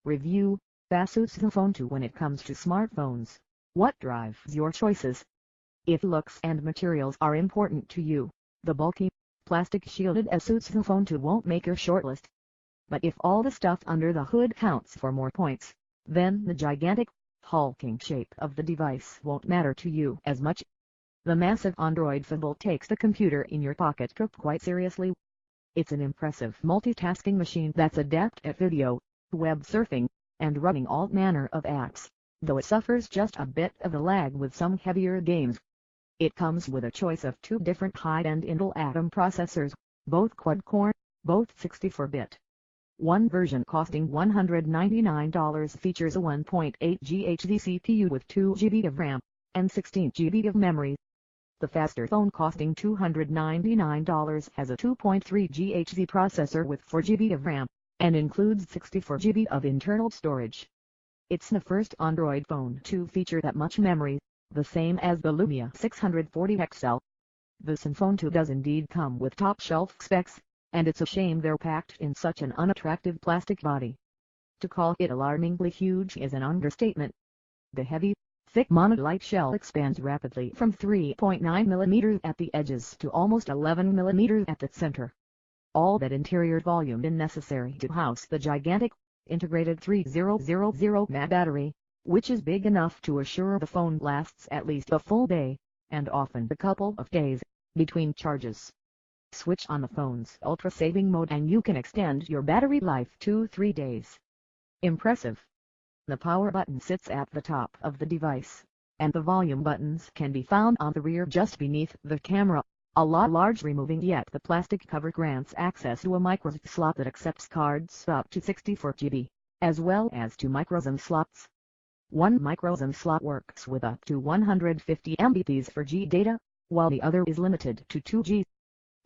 Review: Asus Zenfone 2. When it comes to smartphones, what drives your choices? If looks and materials are important to you, the bulky, plastic-shielded Asus Zenfone 2 won't make your shortlist. But if all the stuff under the hood counts for more points, then the gigantic, hulking shape of the device won't matter to you as much. The massive Android phablet takes the computer in your pocket trope quite seriously. It's an impressive multitasking machine that's adept at video, web surfing, and running all manner of apps, though it suffers just a bit of a lag with some heavier games. It comes with a choice of 2 different high-end Intel Atom processors, both quad-core, both 64-bit. One version costing $199 features a 1.8 GHz CPU with 2 GB of RAM, and 16 GB of memory. The faster phone costing $299 has a 2.3 GHz processor with 4 GB of RAM, and includes 64 GB of internal storage. It's the first Android phone to feature that much memory, the same as the Lumia 640 XL. The Zenfone 2 does indeed come with top-shelf specs, and it's a shame they're packed in such an unattractive plastic body. To call it alarmingly huge is an understatement. The heavy, thick monolite shell expands rapidly from 3.9 mm at the edges to almost 11 mm at the center. All that interior volume is necessary to house the gigantic, integrated 3000 mAh battery, which is big enough to assure the phone lasts at least a full day, and often a couple of days, between charges. Switch on the phone's ultra-saving mode and you can extend your battery life to 3 days. Impressive. The power button sits at the top of the device, and the volume buttons can be found on the rear just beneath the camera, a lot large. Removing yet the plastic cover grants access to a microSD slot that accepts cards up to 64 GB, as well as 2 microSIM slots. One microSIM slot works with up to 150 Mbps for G data, while the other is limited to 2G.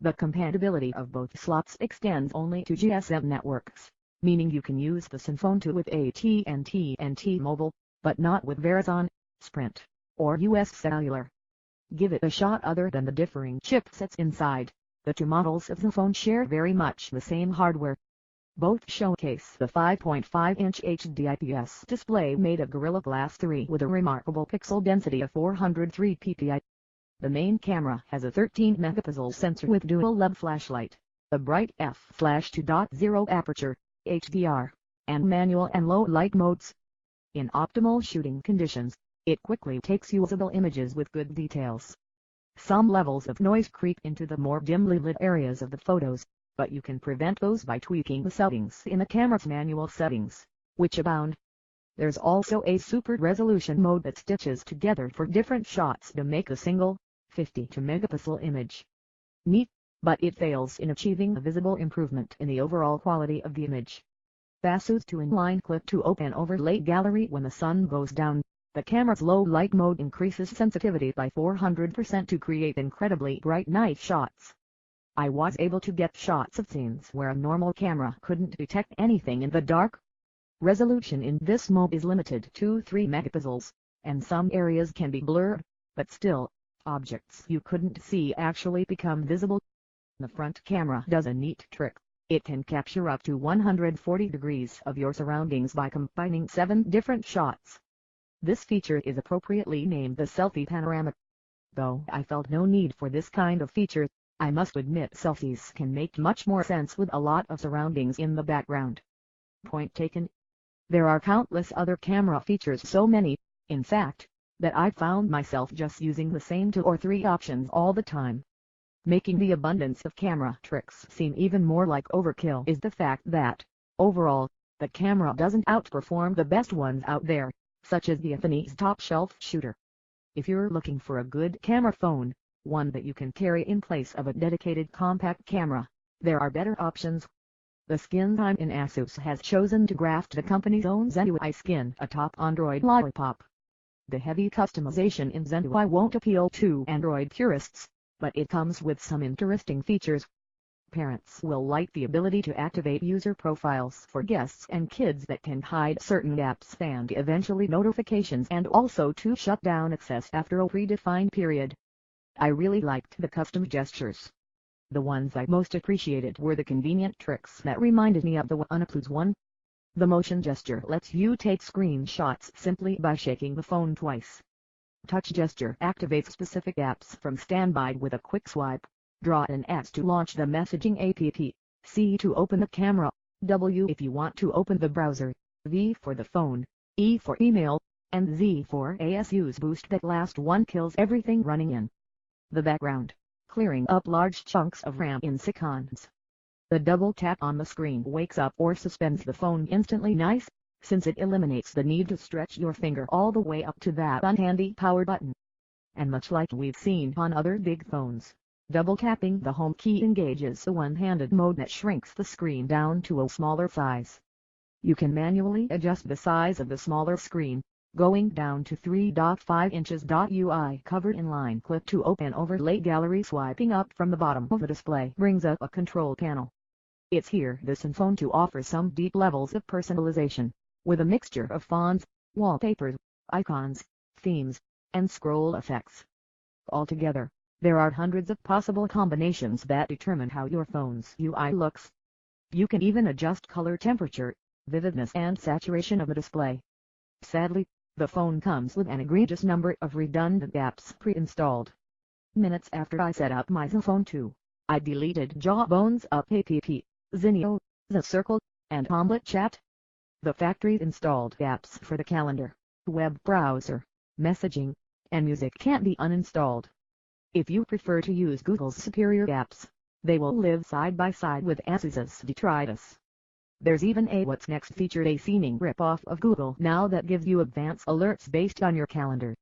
The compatibility of both slots extends only to GSM networks, meaning you can use the Zenfone 2 with AT&T and T-Mobile, but not with Verizon, Sprint, or US Cellular. Give it a shot. Other than the differing chipsets inside, the 2 models of the phone share very much the same hardware. Both showcase the 5.5-inch HD IPS display made of Gorilla Glass 3 with a remarkable pixel density of 403 ppi. The main camera has a 13-megapixel sensor with dual LED flashlight, a bright f/2.0 aperture, HDR, and manual and low light modes. In optimal shooting conditions, it quickly takes usable images with good details. Some levels of noise creep into the more dimly lit areas of the photos, but you can prevent those by tweaking the settings in the camera's manual settings, which abound. There's also a super resolution mode that stitches together for different shots to make a single, 52-megapixel image. Neat, but it fails in achieving a visible improvement in the overall quality of the image. Asus 2 inline clip to open overlay gallery. When the sun goes down, the camera's low light mode increases sensitivity by 400% to create incredibly bright night shots. I was able to get shots of scenes where a normal camera couldn't detect anything in the dark. Resolution in this mode is limited to 3 megapixels, and some areas can be blurred, but still, objects you couldn't see actually become visible. The front camera does a neat trick. It can capture up to 140 degrees of your surroundings by combining 7 different shots. This feature is appropriately named the selfie panorama. Though I felt no need for this kind of feature, I must admit selfies can make much more sense with a lot of surroundings in the background. Point taken. There are countless other camera features, so many, in fact, that I found myself just using the same 2 or 3 options all the time. Making the abundance of camera tricks seem even more like overkill is the fact that, overall, the camera doesn't outperform the best ones out there, such as the iPhone's top-shelf shooter. If you're looking for a good camera phone, one that you can carry in place of a dedicated compact camera, there are better options. The skin time in Asus has chosen to graft the company's own Zenfone skin atop Android Lollipop. The heavy customization in Zenfone won't appeal to Android purists, but it comes with some interesting features. Parents will like the ability to activate user profiles for guests and kids that can hide certain apps and eventually notifications, and also to shut down access after a predefined period. I really liked the custom gestures. The ones I most appreciated were the convenient tricks that reminded me of the Asus one. The motion gesture lets you take screenshots simply by shaking the phone twice. Touch gesture activates specific apps from standby with a quick swipe. Draw an X to launch the messaging app, C to open the camera, W if you want to open the browser, V for the phone, E for email, and Z for ASUS boost. That last one kills everything running in the background, clearing up large chunks of RAM in seconds. The double tap on the screen wakes up or suspends the phone instantly. Nice, since it eliminates the need to stretch your finger all the way up to that unhandy power button. And much like we've seen on other big phones, double tapping the home key engages the one-handed mode that shrinks the screen down to a smaller size. You can manually adjust the size of the smaller screen, going down to 3.5 inches. UI covered inline clip to open overlay gallery. Swiping up from the bottom of the display brings up a control panel. It's here the Zenfone 2 offers some deep levels of personalization, with a mixture of fonts, wallpapers, icons, themes, and scroll effects. Altogether, there are hundreds of possible combinations that determine how your phone's UI looks. You can even adjust color temperature, vividness and saturation of the display. Sadly, the phone comes with an egregious number of redundant apps pre-installed. Minutes after I set up my Zenfone 2, I deleted Jawbones Up app, Zenio, ZeCircle, and phablet Chat. The factory-installed apps for the calendar, web browser, messaging, and music can't be uninstalled. If you prefer to use Google's superior apps, they will live side by side with Asus's detritus. There's even a What's Next feature, a seeming rip-off of Google now that gives you advanced alerts based on your calendar.